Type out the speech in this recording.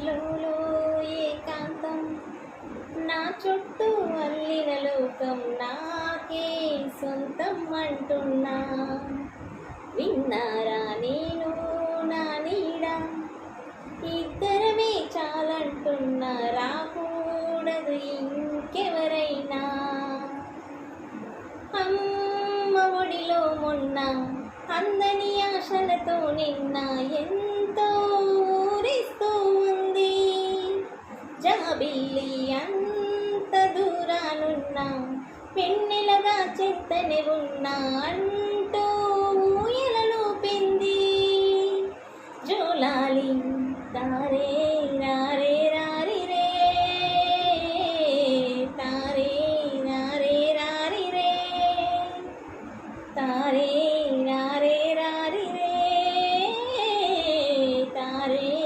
లోలో ఏకాంతం నా చుట్టూ అల్లిన లోకం నాకే సొంతం అంటున్నా. విన్నారా నేను నా నీడ ఇద్దరమే చాలంటున్నా. రాకూడదు ఇంకెవరైనా. అమ్మ ఒడిలో మొన్న అందని ఆశలతో నిన్న ఎంతో ఊరిస్తూ ఉంది. జాబిల్లి అంత దూరానున్నా పెన్నెలగా చెత్తనే ఉన్నా అంటూ ఊయలలో పింది. జోలాలి తారే